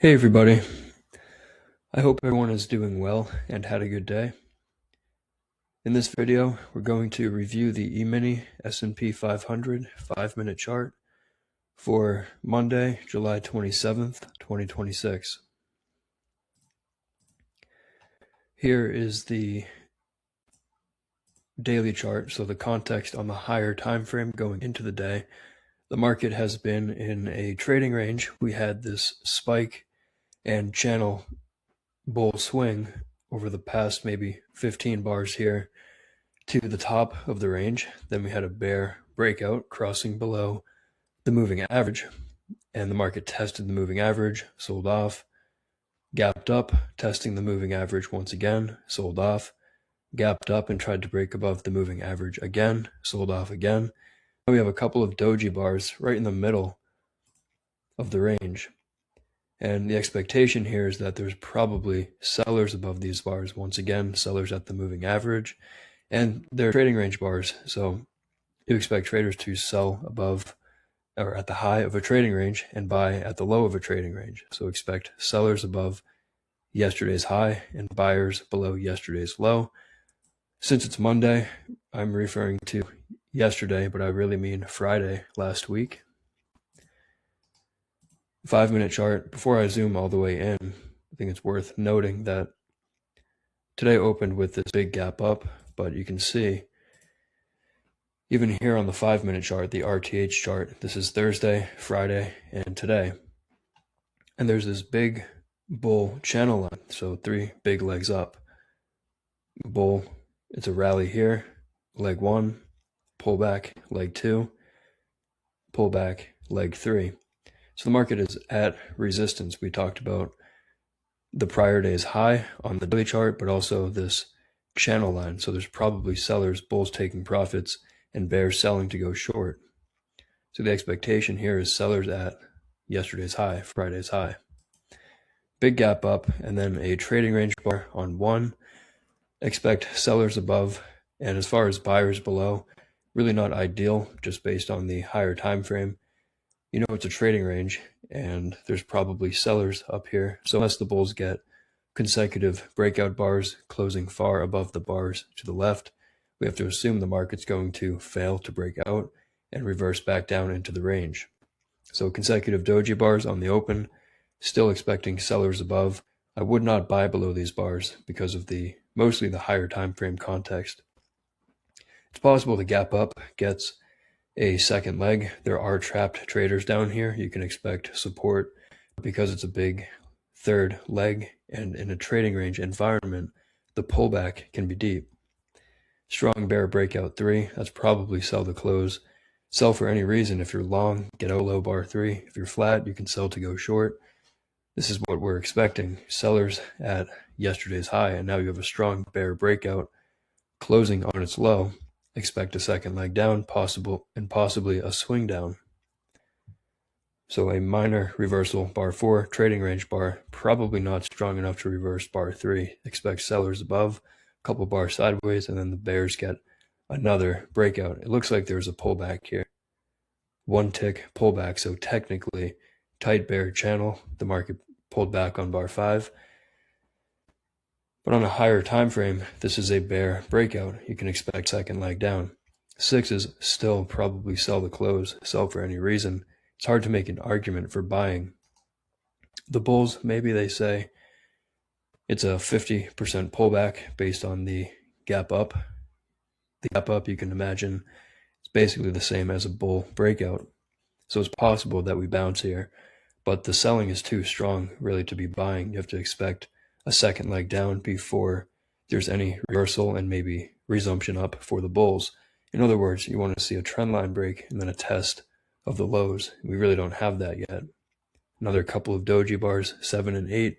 Hey everybody, I hope everyone is doing well and had a good day. In this video, we're going to review the E-mini S&P 500 5-minute chart for Monday, July 27th, 2026. Here is the daily chart, so the context on the higher time frame going into the day. The market has been in a trading range. We had this spike and channel bull swing over the past maybe 15 bars here to the top of the range. Then we had a bear breakout crossing below the moving average, and the market tested the moving average, sold off, gapped up, testing the moving average once again, sold off, gapped up and tried to break above the moving average again, sold off again. Now we have a couple of doji bars right in the middle of the range. And the expectation here is that there's probably sellers above these bars. Once again, sellers at the moving average, and they're trading range bars. So you expect traders to sell above or at the high of a trading range and buy at the low of a trading range. So expect sellers above yesterday's high and buyers below yesterday's low. Since it's Monday, I'm referring to yesterday, but I really mean Friday last week. 5-minute chart. Before I zoom all the way in, I think it's worth noting that today opened with this big gap up, but you can see even here on the 5-minute chart, the RTH chart, this is Thursday, Friday, and today. And there's this big bull channel line, so 3 big legs up. Bull, it's a rally here, leg 1, pullback, leg 2, pullback, leg 3. So the market is at resistance. We talked about the prior day's high on the daily chart, but also this channel line. So there's probably sellers, bulls taking profits, and bears selling to go short. So the expectation here is sellers at yesterday's high, Friday's high. Big gap up, and then a trading range bar on 1. Expect sellers above, and as far as buyers below, really not ideal just based on the higher time frame. You know it's a trading range, and there's probably sellers up here. So unless the bulls get consecutive breakout bars closing far above the bars to the left, we have to assume the market's going to fail to break out and reverse back down into the range. So consecutive doji bars on the open, still expecting sellers above. I would not buy below these bars because of mostly the higher time frame context. It's possible the gap up gets a second leg. There are trapped traders down here. You can expect support because it's a big third leg, and in a trading range environment, the pullback can be deep. Strong bear breakout 3, that's probably sell to close. Sell for any reason. If you're long, get out low bar 3. If you're flat, you can sell to go short. This is what we're expecting. Sellers at yesterday's high, and now you have a strong bear breakout closing on its low. Expect a second leg down, possibly a swing down. So a minor reversal, bar 4, trading range bar, probably not strong enough to reverse bar 3. Expect sellers above, a couple bars sideways, and then the bears get another breakout. It looks like there's a pullback here. 1 tick pullback, so technically tight bear channel. The market pulled back on bar 5. But on a higher time frame, this is a bear breakout. You can expect second leg down. 6 is still probably sell to close, sell for any reason. It's hard to make an argument for buying. The bulls, maybe they say it's a 50% pullback based on the gap up. The gap up, you can imagine, it's basically the same as a bull breakout. So it's possible that we bounce here, but the selling is too strong really to be buying. You have to expect a second leg down before there's any reversal and maybe resumption up for the bulls. In other words, you want to see a trend line break and then a test of the lows. We really don't have that yet. Another couple of doji bars, 7 and 8.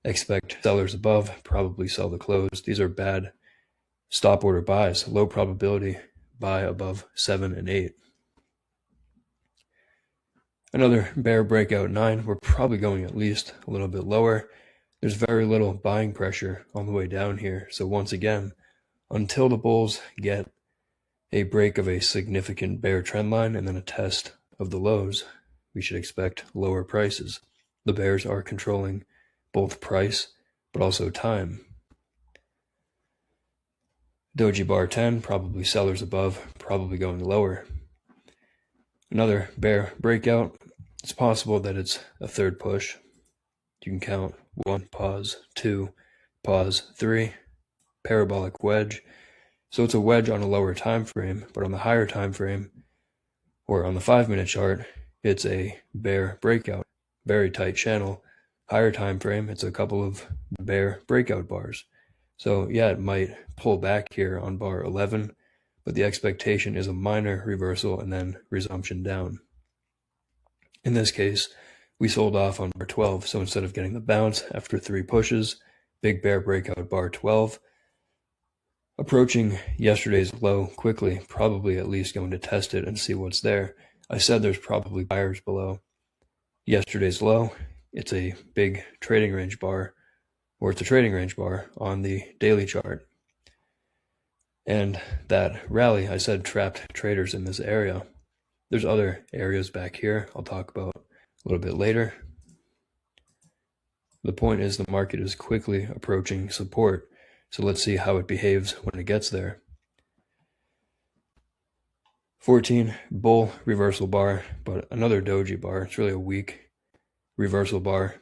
Expect sellers above, probably sell to close. These are bad stop order buys, low probability buy above 7 and 8. Another bear breakout 9. We're probably going at least a little bit lower. There's very little buying pressure on the way down here. So once again, until the bulls get a break of a significant bear trend line and then a test of the lows, we should expect lower prices. The bears are controlling both price but also time. Doji bar 10, probably sellers above, probably going lower. Another bear breakout. It's possible that it's a third push. You can count 1, pause, 2, pause, 3, parabolic wedge. So it's a wedge on a lower time frame, but on the higher time frame, or on the 5-minute chart, it's a bear breakout. Very tight channel. Higher time frame, it's a couple of bear breakout bars. So yeah, it might pull back here on bar 11, but the expectation is a minor reversal and then resumption down. In this case, we sold off on bar 12, so instead of getting the bounce after 3 pushes, big bear breakout bar 12, approaching yesterday's low quickly, probably at least going to test it and see what's there. I said there's probably buyers below yesterday's low. It's a big trading range bar, or it's a trading range bar on the daily chart. And that rally, I said, trapped traders in this area. There's other areas back here I'll talk about a little bit later. The point is the market is quickly approaching support, so let's see how it behaves when it gets there. 14, bull reversal bar, but another doji bar. It's really a weak reversal bar.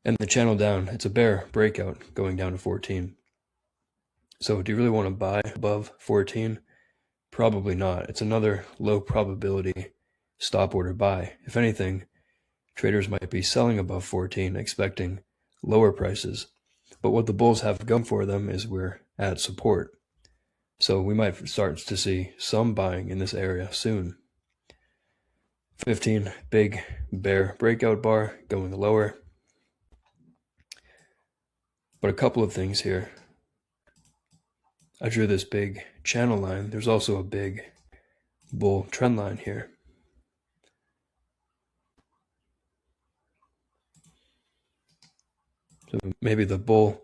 And the channel down, it's a bear breakout going down to 14. So do you really want to buy above 14? Probably not. It's another low probability stop order buy. If anything, traders might be selling above 14, expecting lower prices. But what the bulls have going for them is we're at support. So we might start to see some buying in this area soon. 15, big bear breakout bar going lower. But a couple of things here. I drew this big channel line. There's also a big bull trend line here. So maybe the bull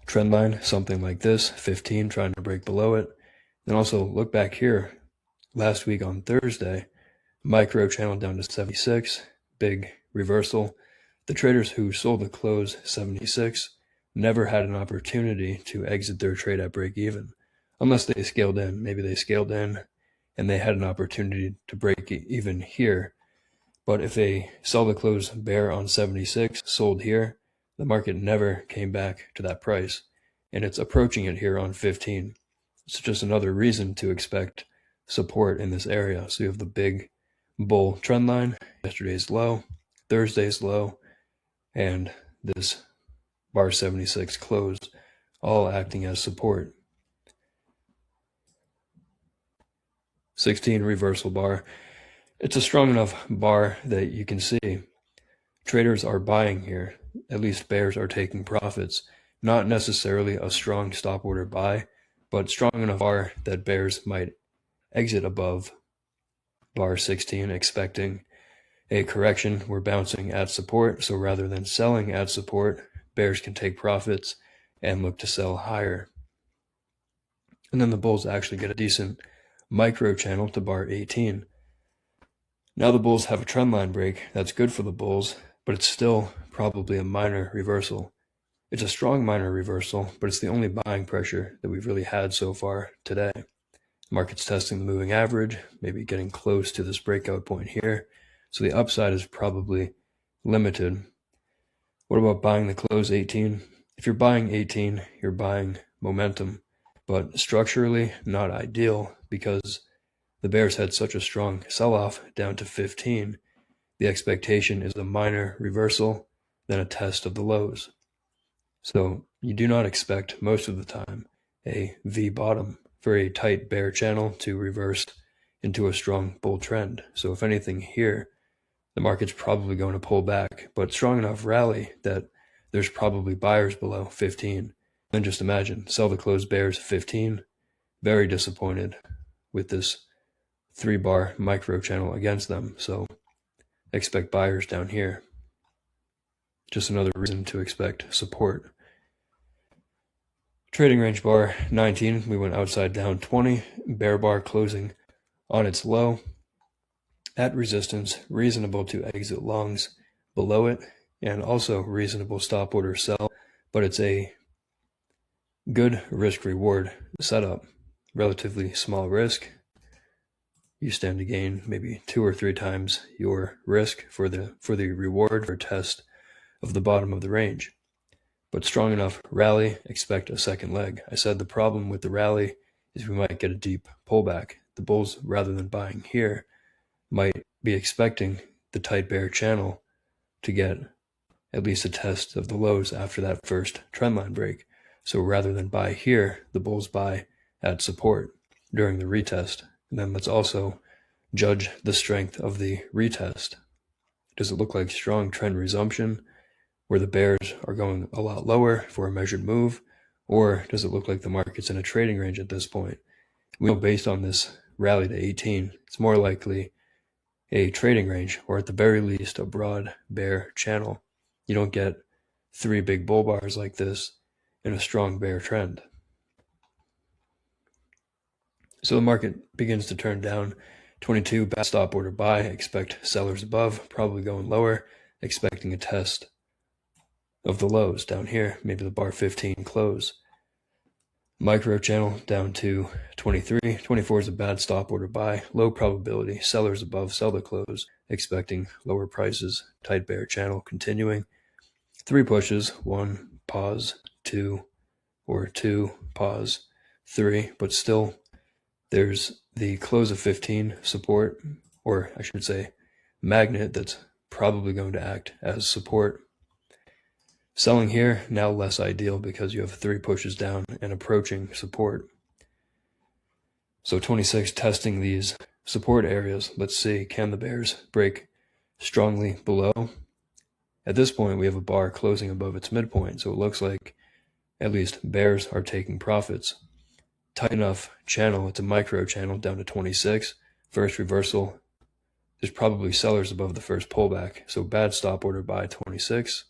trend line, something like this, 15, trying to break below it. Then also look back here, last week on Thursday, micro channel down to 76, big reversal. The traders who sold the close 76 never had an opportunity to exit their trade at break even, unless they scaled in. Maybe they scaled in and they had an opportunity to break even here. But if they sell the close bear on 76, sold here, the market never came back to that price, and it's approaching it here on 15. It's just another reason to expect support in this area. So you have the big bull trend line, yesterday's low, Thursday's low, and this bar 76 close, all acting as support. 16, reversal bar. It's a strong enough bar that you can see traders are buying here. At least bears are taking profits. Not necessarily a strong stop order buy, but strong enough bar that bears might exit above bar 16, expecting a correction. We're bouncing at support, so rather than selling at support, bears can take profits and look to sell higher. And then the bulls actually get a decent micro channel to bar 18. Now the bulls have a trend line break. That's good for the bulls, but it's still probably a minor reversal. It's a strong minor reversal, but it's the only buying pressure that we've really had so far today. Market's testing the moving average, maybe getting close to this breakout point here. So the upside is probably limited. What about buying the close 18? If you're buying 18, you're buying momentum, but structurally not ideal because the bears had such a strong sell-off down to 15. The expectation is a minor reversal, then a test of the lows. So you do not expect most of the time a V bottom for a tight bear channel to reverse into a strong bull trend. So if anything here, the market's probably going to pull back, but strong enough rally that there's probably buyers below 15. Then just imagine, sell the closed bears 15, very disappointed with this 3-bar micro channel against them. So expect buyers down here. Just another reason to expect support. Trading range bar 19, we went outside down 20, bear bar closing on its low. At resistance, reasonable to exit longs, below it, and also reasonable stop order sell, but it's a good risk reward setup. Relatively small risk. You stand to gain maybe 2 or 3 times your risk for the reward for test of the bottom of the range. But strong enough rally, expect a second leg. I said the problem with the rally is we might get a deep pullback. The bulls, rather than buying here, might be expecting the tight bear channel to get at least a test of the lows after that first trendline break. So rather than buy here, the bulls buy at support during the retest. And then let's also judge the strength of the retest. Does it look like strong trend resumption where the bears are going a lot lower for a measured move? Or does it look like the market's in a trading range at this point? We know based on this rally to 18, it's more likely a trading range, or at the very least a broad bear channel. You don't get 3 big bull bars like this in a strong bear trend. So the market begins to turn down. 22, bad stop order buy, expect sellers above, probably going lower, expecting a test of the lows down here, maybe the bar 15 close. Micro channel down to 23. 24 is a bad stop order buy, low probability, sellers above, sell the close, expecting lower prices, tight bear channel continuing. 3 pushes, 1, pause, 2, or 2, pause, 3, but still there's the close of 15 support, or I should say magnet, that's probably going to act as support. Selling here, now less ideal because you have 3 pushes down and approaching support. So 26 testing these support areas. Let's see, can the bears break strongly below? At this point, we have a bar closing above its midpoint, so it looks like at least bears are taking profits. Tight enough channel, it's a micro channel down to 26. First reversal, there's probably sellers above the first pullback, so bad stop order buy 26.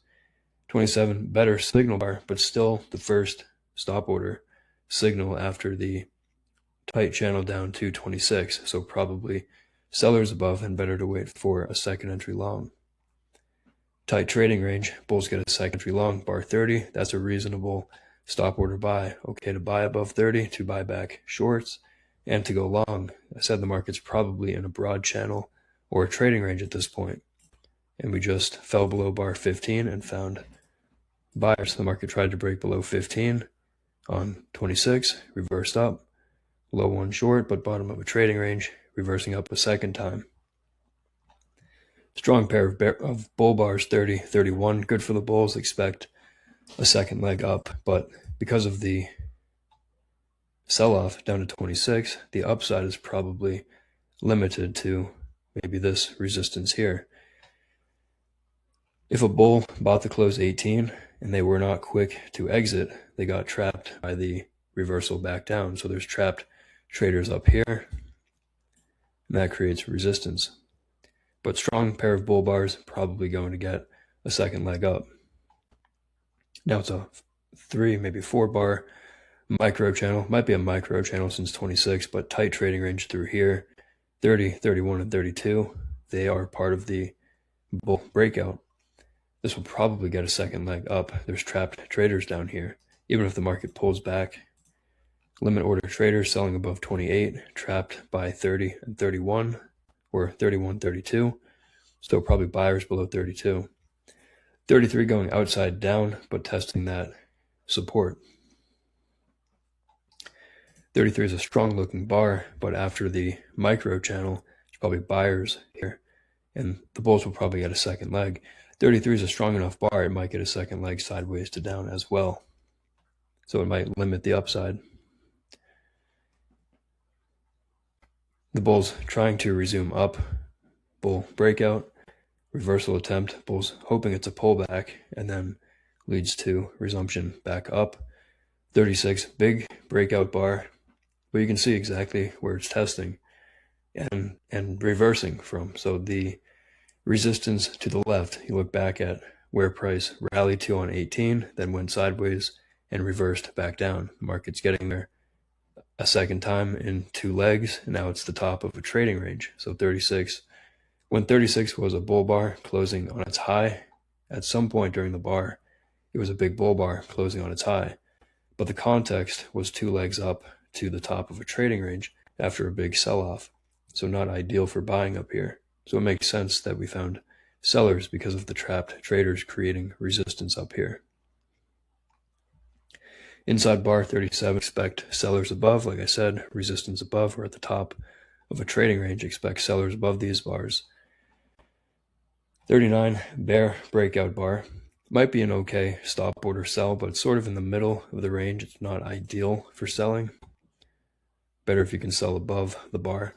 27, better signal bar, but still the first stop order signal after the tight channel down to 26, so probably sellers above and better to wait for a second entry long. Tight trading range, bulls get a second entry long, bar 30, that's a reasonable stop order buy. Okay to buy above 30, to buy back shorts, and to go long. I said the market's probably in a broad channel or a trading range at this point. And we just fell below bar 15 and found buyers. The market tried to break below 15 on 26, reversed up, low one short, but bottom of a trading range, reversing up a second time. Strong pair of bull bars, 30, 31, good for the bulls, expect a second leg up, but because of the sell-off down to 26, the upside is probably limited to maybe this resistance here. If a bull bought the close 18 and they were not quick to exit, they got trapped by the reversal back down. So there's trapped traders up here, and that creates resistance. But strong pair of bull bars, probably going to get a second leg up. Now it's a 3, maybe 4 bar micro channel. Might be a micro channel since 26, but tight trading range through here. 30, 31, and 32. They are part of the bull breakout. This will probably get a second leg up. There's trapped traders down here. Even if the market pulls back, limit order traders selling above 28, trapped by 30 and 31, or 31, 32. Still probably buyers below 32. 33 going outside down, but testing that support. 33 is a strong looking bar, but after the micro channel, there's probably buyers here, and the bulls will probably get a second leg. 33 is a strong enough bar, it might get a second leg sideways to down as well. So it might limit the upside. The bulls trying to resume up, bull breakout, reversal attempt, bulls hoping it's a pullback, and then leads to resumption back up. 36, big breakout bar, but you can see exactly where it's testing and reversing from. So the resistance to the left, you look back at where price rallied to on 18, then went sideways and reversed back down. The market's getting there a second time in 2 legs, and now it's the top of a trading range. So 36 When 36 was a bull bar closing on its high, at some point during the bar, it was a big bull bar closing on its high, but the context was 2 legs up to the top of a trading range after a big sell-off, so not ideal for buying up here. So it makes sense that we found sellers because of the trapped traders creating resistance up here. Inside bar 37, expect sellers above, like I said, resistance above or at the top of a trading range, expect sellers above these bars. 39, bear breakout bar. Might be an okay stop order sell, but it's sort of in the middle of the range. It's not ideal for selling. Better if you can sell above the bar.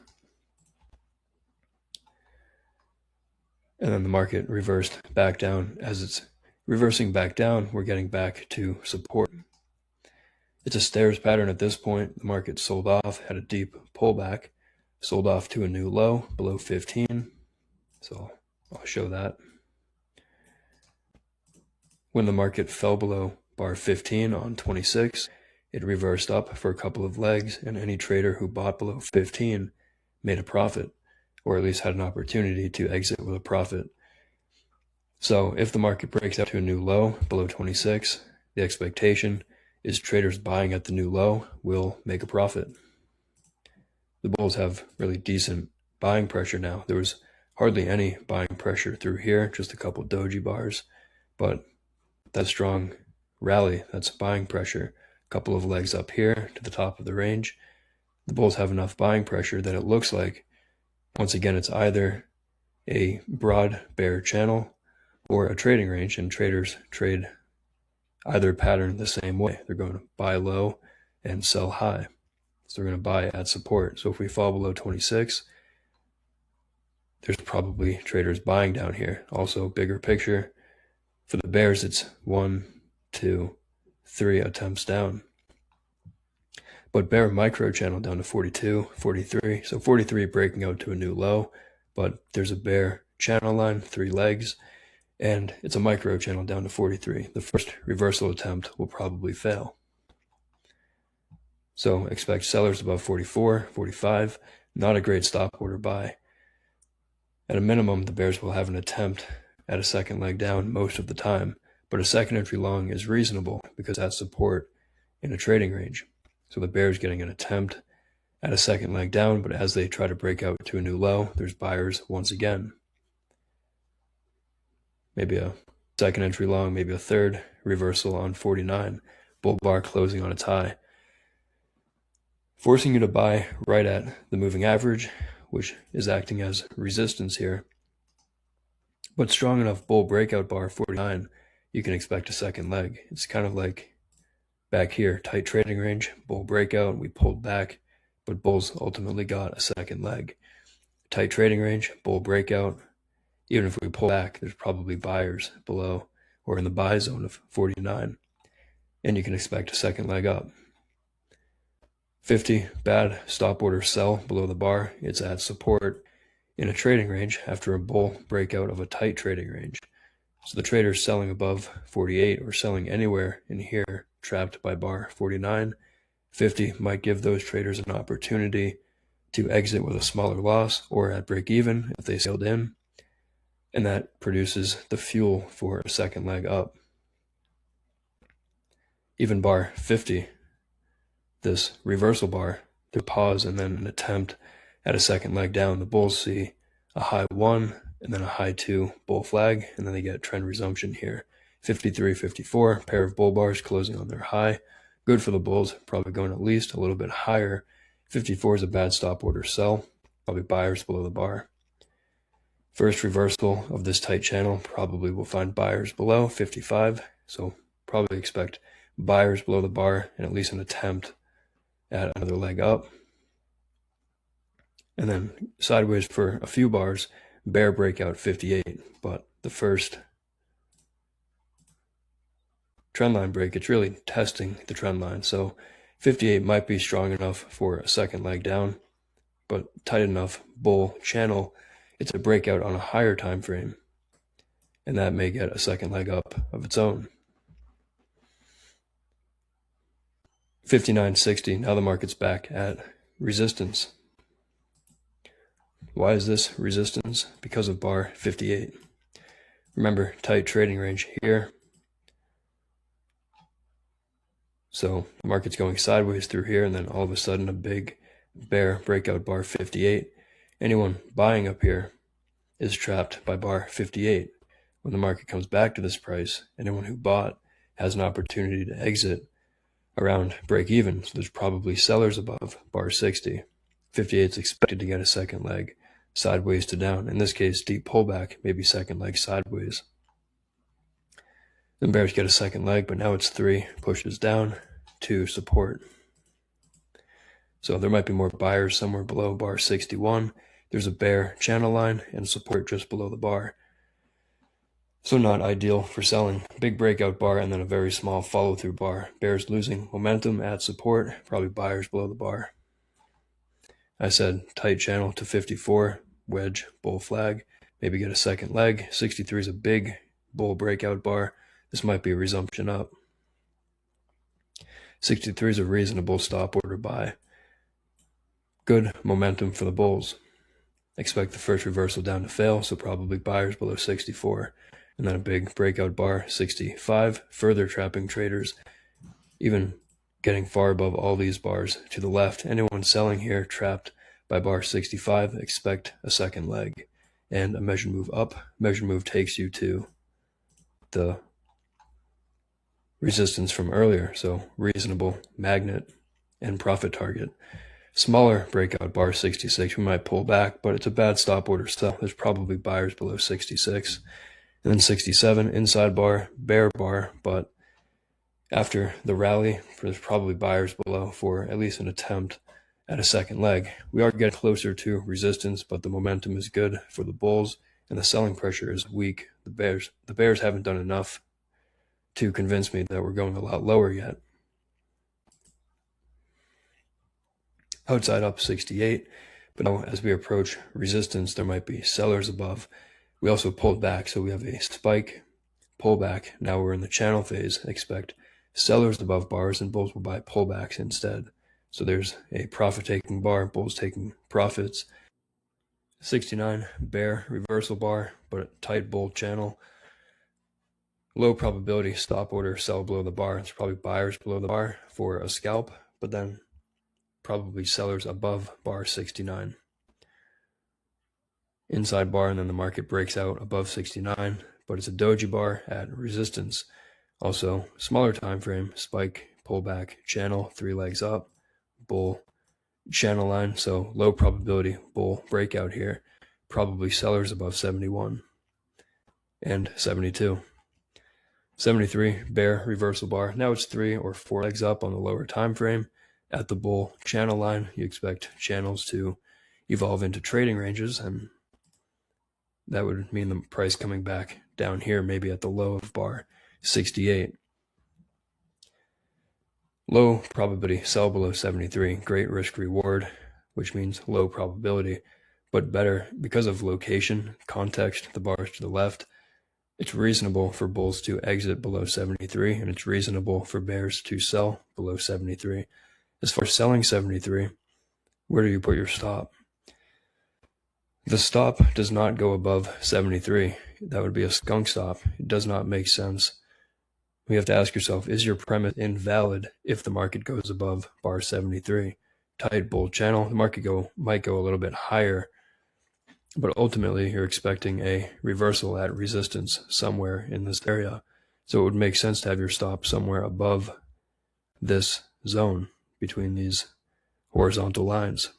And then the market reversed back down. As it's reversing back down, we're getting back to support. It's a stairs pattern at this point. The market sold off, had a deep pullback, sold off to a new low below 15. So I'll show that. When the market fell below bar 15 on 26, it reversed up for a couple of legs, and any trader who bought below 15 made a profit, or at least had an opportunity to exit with a profit. So if the market breaks out to a new low below 26, the expectation is traders buying at the new low will make a profit. The bulls have really decent buying pressure now. There was hardly any buying pressure through here, just a couple doji bars, but that strong rally, that's buying pressure. A couple of legs up here to the top of the range. The bulls have enough buying pressure that it looks like, once again, it's either a broad bear channel or a trading range, and traders trade either pattern the same way. They're going to buy low and sell high. So they're going to buy at support. So if we fall below 26, there's probably traders buying down here. Also, bigger picture. For the bears, it's 1, 2, 3 attempts down. But bear micro channel down to 42, 43. So 43 breaking out to a new low, but there's a bear channel line, 3 legs, and it's a micro channel down to 43. The first reversal attempt will probably fail. So expect sellers above 44, 45. Not a great stop order buy. At a minimum, the bears will have an attempt at a second leg down most of the time, but a second entry long is reasonable because that's support in a trading range. So the bears getting an attempt at a second leg down, but as they try to break out to a new low, there's buyers once again. Maybe a second entry long, maybe a third reversal on 49. Bull bar closing on its high, forcing you to buy right at the moving average, which is acting as resistance here. But strong enough bull breakout bar 49, you can expect a second leg. It's kind of like back here, tight trading range, bull breakout, we pulled back, but bulls ultimately got a second leg. Tight trading range, bull breakout. Even if we pull back, there's probably buyers below or in the buy zone of 49, and you can expect a second leg up. 50, bad stop order sell below the bar. It's at support in a trading range after a bull breakout of a tight trading range. So the traders selling above 48 or selling anywhere in here, trapped by bar 49. 50 might give those traders an opportunity to exit with a smaller loss or at break even if they sailed in, and that produces the fuel for a second leg up. Even bar 50, this reversal bar, to pause and then an attempt at a second leg down. The bulls see a high 1 and then a high 2 bull flag, and then they get trend resumption here. 53, 54, pair of bull bars closing on their high. Good for the bulls, probably going at least a little bit higher. 54 is a bad stop order sell, probably buyers below the bar. First reversal of this tight channel, probably will find buyers below 55, so probably expect buyers below the bar and at least an attempt at another leg up. And then sideways for a few bars, bear breakout 58, but the first trend line break, it's really testing the trend line. So 58 might be strong enough for a second leg down, but tight enough bull channel, it's a breakout on a higher time frame, and that may get a second leg up of its own. 59.60, now the market's back at resistance. Why is this resistance? Because of bar 58. Remember, tight trading range here. So the market's going sideways through here, and then all of a sudden a big bear breakout bar 58. Anyone buying up here is trapped by bar 58. When the market comes back to this price, anyone who bought has an opportunity to exit around break even. So there's probably sellers above bar 60. 58 is expected to get a second leg sideways to down. In this case, deep pullback, maybe second leg sideways. Then bears get a second leg, but now it's 3, pushes down to support. So there might be more buyers somewhere below bar 61. There's a bear channel line and support just below the bar. So not ideal for selling. Big breakout bar and then a very small follow-through bar. Bears losing momentum at support, probably buyers below the bar. I said tight channel to 54, wedge, bull flag, maybe get a second leg. 63 is a big bull breakout bar. This might be a resumption up. 63 is a reasonable stop order buy. Good momentum for the bulls. Expect the first reversal down to fail, so probably buyers below 64. And then a big breakout bar, 65, further trapping traders, even getting far above all these bars to the left. Anyone selling here trapped by bar 65, expect a second leg and a measured move up. Measured move takes you to the resistance from earlier, so reasonable magnet and profit target. Smaller breakout bar 66, we might pull back, but it's a bad stop order sell. There's probably buyers below 66. And then 67, inside bar, bear bar, but after the rally, there's probably buyers below for at least an attempt at a second leg. We are getting closer to resistance, but the momentum is good for the bulls, and the selling pressure is weak. The bears haven't done enough to convince me that we're going a lot lower yet. Outside up 68, but now as we approach resistance, there might be sellers above. We also pulled back, so we have a spike, pullback. Now we're in the channel phase. Expect sellers above bars, and bulls will buy pullbacks instead. So there's a profit-taking bar, bulls taking profits. 69, bear, reversal bar, but a tight bull channel. Low probability stop order, sell below the bar. It's probably buyers below the bar for a scalp, but then probably sellers above bar 69. Inside bar, and then the market breaks out above 69, but it's a doji bar at resistance. Also, smaller time frame, spike, pullback, channel, 3 legs up, bull channel line, so low probability bull breakout here. Probably sellers above 71 and 72. 73, bear reversal bar. Now it's 3 or 4 legs up on the lower time frame. At the bull channel line, you expect channels to evolve into trading ranges, and that would mean the price coming back down here, maybe at the low of bar 68. Low probability, sell below 73. Great risk reward, which means low probability, but better because of location, context, the bars to the left. It's reasonable for bulls to exit below 73, and it's reasonable for bears to sell below 73. As far as selling 73, where do you put your stop? The stop does not go above 73. That would be a skunk stop. It does not make sense. We have to ask yourself, is your premise invalid if the market goes above bar 73? Tight bull channel, the market might go a little bit higher, but ultimately you're expecting a reversal at resistance somewhere in this area. So it would make sense to have your stop somewhere above this zone between these horizontal lines.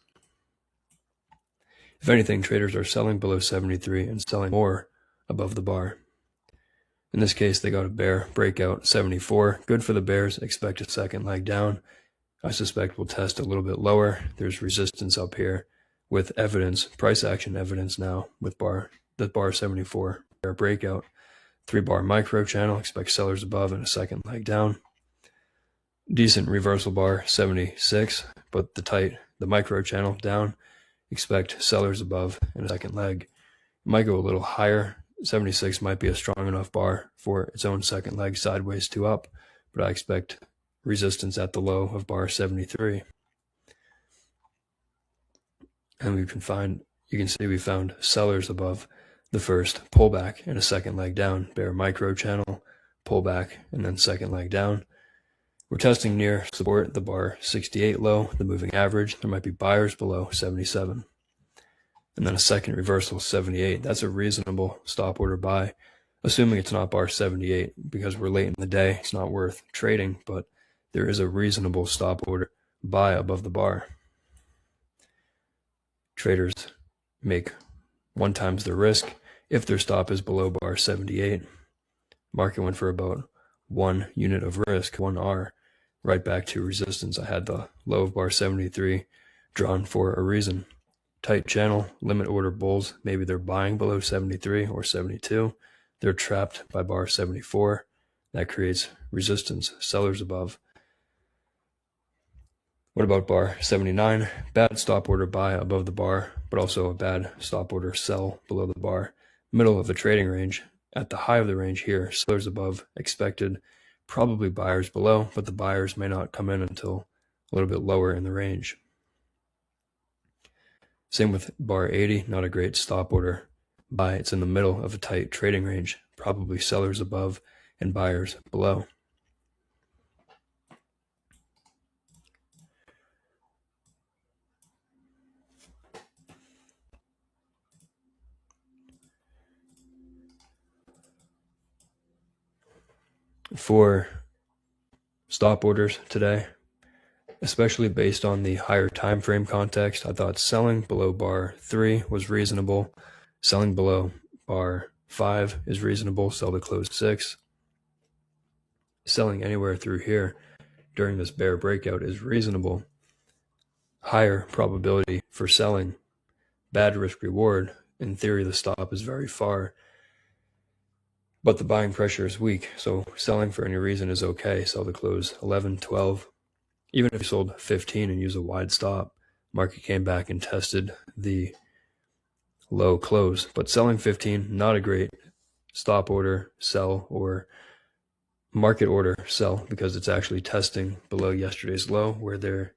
If anything, traders are selling below 73 and selling more above the bar. In this case, they got a bear breakout 74. Good for the bears. Expect a second leg down. I suspect we'll test a little bit lower. There's resistance up here with evidence, price action evidence now with bar 74 bear breakout. 3-bar micro channel. Expect sellers above and a second leg down. Decent reversal bar 76, but the micro channel down. Expect sellers above and a second leg. It might go a little higher. 76 might be a strong enough bar for its own second leg sideways to up, but I expect resistance at the low of bar 73. And we can find you can see we found sellers above the first pullback and a second leg down, bear micro channel, pullback, and then second leg down. We're testing near support, the bar 68 low, the moving average. There might be buyers below 77. And then a second reversal 78. That's a reasonable stop order buy, assuming it's not bar 78, because we're late in the day. It's not worth trading, but there is a reasonable stop order buy above the bar. Traders make 1 times the risk if their stop is below bar 78. Market went for about 1 unit of risk, 1R, right back to resistance. I had the low of bar 73 drawn for a reason. Tight channel, limit order bulls, maybe they're buying below 73 or 72. They're trapped by bar 74. That creates resistance, sellers above. What about bar 79? Bad stop order buy above the bar, but also a bad stop order sell below the bar. Middle of the trading range, at the high of the range here, sellers above expected, probably buyers below, but the buyers may not come in until a little bit lower in the range. Same with bar 80, not a great stop order buy. It's in the middle of a tight trading range, probably sellers above and buyers below. For stop orders today, especially based on the higher time frame context, I thought selling below bar 3 was reasonable. Selling below bar 5 is reasonable. Sell to close 6. Selling anywhere through here during this bear breakout is reasonable. Higher probability for selling. Bad risk reward. In theory, the stop is very far, but the buying pressure is weak. So selling for any reason is okay. Sell to close 11, 12. Even if you sold 15 and use a wide stop, market came back and tested the low close. But selling 15, not a great stop order sell or market order sell, because it's actually testing below yesterday's low where there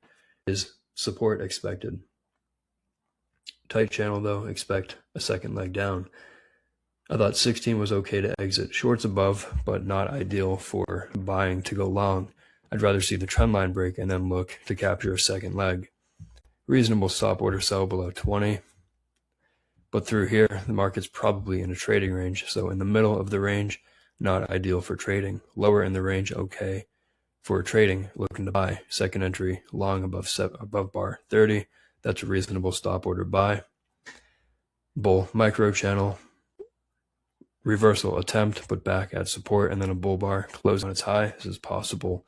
is support expected. Tight channel though, expect a second leg down. I thought 16 was okay to exit. Shorts above, but not ideal for buying to go long. I'd rather see the trend line break and then look to capture a second leg. Reasonable stop order sell below 20. But through here, the market's probably in a trading range. So in the middle of the range, not ideal for trading. Lower in the range, okay for trading, looking to buy. Second entry, long above bar 30. That's a reasonable stop order buy. Bull micro channel. Reversal attempt, but back at support, and then a bull bar close on its high. This is possible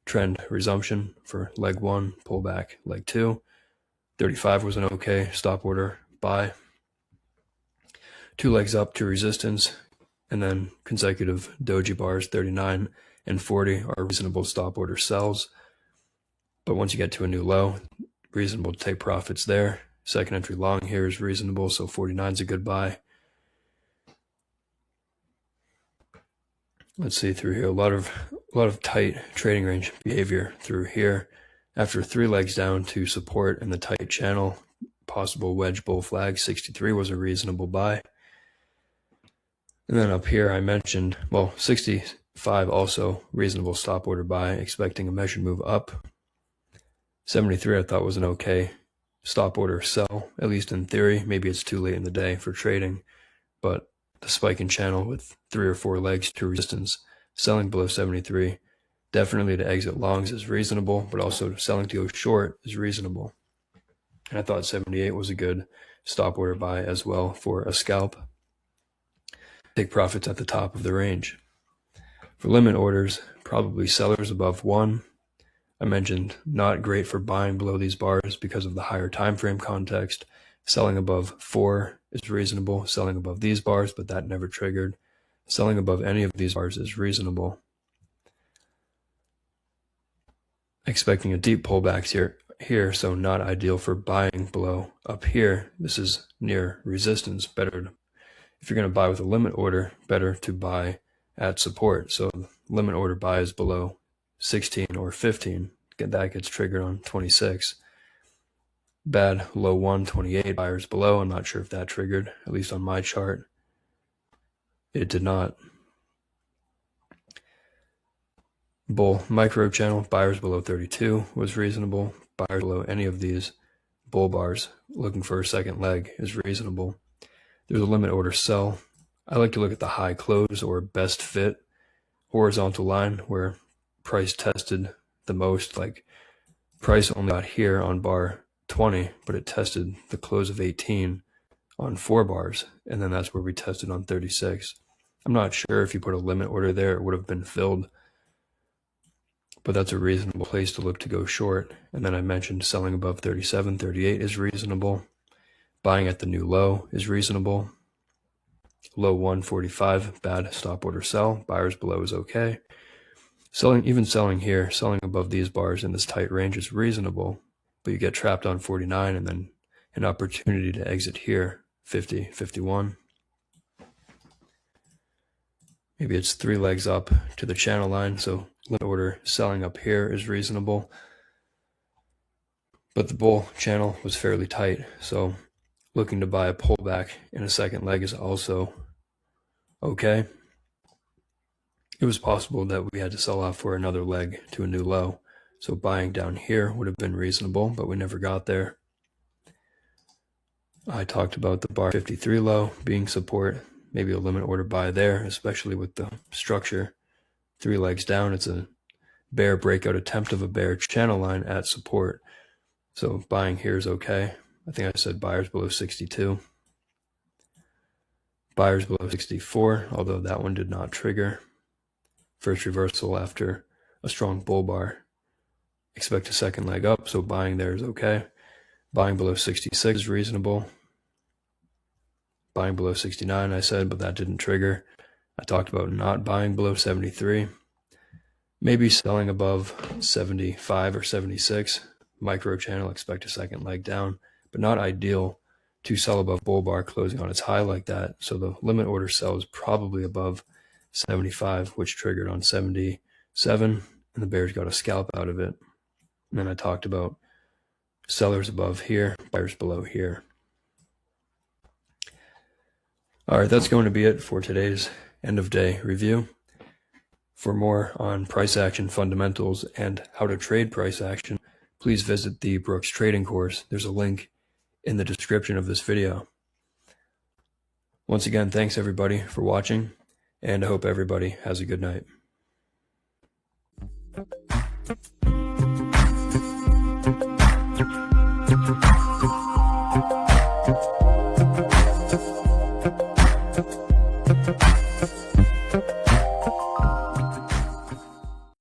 trend resumption for leg 1, pullback leg 2. 35 was an okay stop order buy. 2 legs up to resistance, and then consecutive doji bars 39 and 40 are reasonable stop order sells. But once you get to a new low, reasonable to take profits there. Second entry long here is reasonable, so 49 is a good buy. Let's see through here, a lot of tight trading range behavior through here. After 3 legs down to support in the tight channel, possible wedge bull flag, 63 was a reasonable buy. And then up here I mentioned, 65 also reasonable stop order buy, expecting a measured move up. 73 I thought was an okay stop order sell, at least in theory. Maybe it's too late in the day for trading, but the spike in channel with 3 or 4 legs to resistance, selling below 73, definitely to exit longs is reasonable, but also selling to go short is reasonable. And I thought 78 was a good stop order buy as well for a scalp. Take profits at the top of the range. For limit orders, probably sellers above 1. I mentioned not great for buying below these bars because of the higher time frame context. Selling above 4 is reasonable. Selling above these bars, but that never triggered. Selling above any of these bars is reasonable. Expecting a deep pullback here, so not ideal for buying below. Up here, this is near resistance. Better, if you're going to buy with a limit order, better to buy at support. So limit order buy is below 16 or 15. That gets triggered on 26. Bad low 128, buyers below. I'm not sure if that triggered, at least on my chart. It did not. Bull micro channel, buyers below 32 was reasonable. Buyers below any of these bull bars looking for a second leg is reasonable. There's a limit order sell. I like to look at the high close or best fit horizontal line where price tested the most. Like price only got here on bar 20, but it tested the close of 18 on 4 bars, and then that's where we tested on 36. I'm not sure if you put a limit order there, it would have been filled, but that's a reasonable place to look to go short. And then I mentioned selling above 37, 38 is reasonable. Buying at the new low is reasonable. Low 145, bad stop order sell. Buyers below is okay. Even selling here, selling above these bars in this tight range is reasonable, but you get trapped on 49 and then an opportunity to exit here, 50, 51. Maybe it's 3 legs up to the channel line, so limit order selling up here is reasonable. But the bull channel was fairly tight, so looking to buy a pullback in a second leg is also okay. It was possible that we had to sell off for another leg to a new low, so buying down here would have been reasonable, but we never got there. I talked about the bar 53 low being support, maybe a limit order buy there, especially with the structure. 3 legs down, it's a bear breakout attempt of a bear channel line at support. So buying here is okay. I think I said buyers below 62. Buyers below 64, although that one did not trigger. First reversal after a strong bull bar. Expect a second leg up, so buying there is okay. Buying below 66 is reasonable. Buying below 69, I said, but that didn't trigger. I talked about not buying below 73. Maybe selling above 75 or 76. Micro channel, expect a second leg down, but not ideal to sell above bull bar closing on its high like that. So the limit order sell is probably above 75, which triggered on 77, and the bears got a scalp out of it. And then I talked about sellers above here, buyers below here. All right, that's going to be it for today's end of day review. For more on price action fundamentals and how to trade price action, please visit the Brooks Trading course. There's a link in the description of this video. Once again, thanks everybody for watching, and I hope everybody has a good night.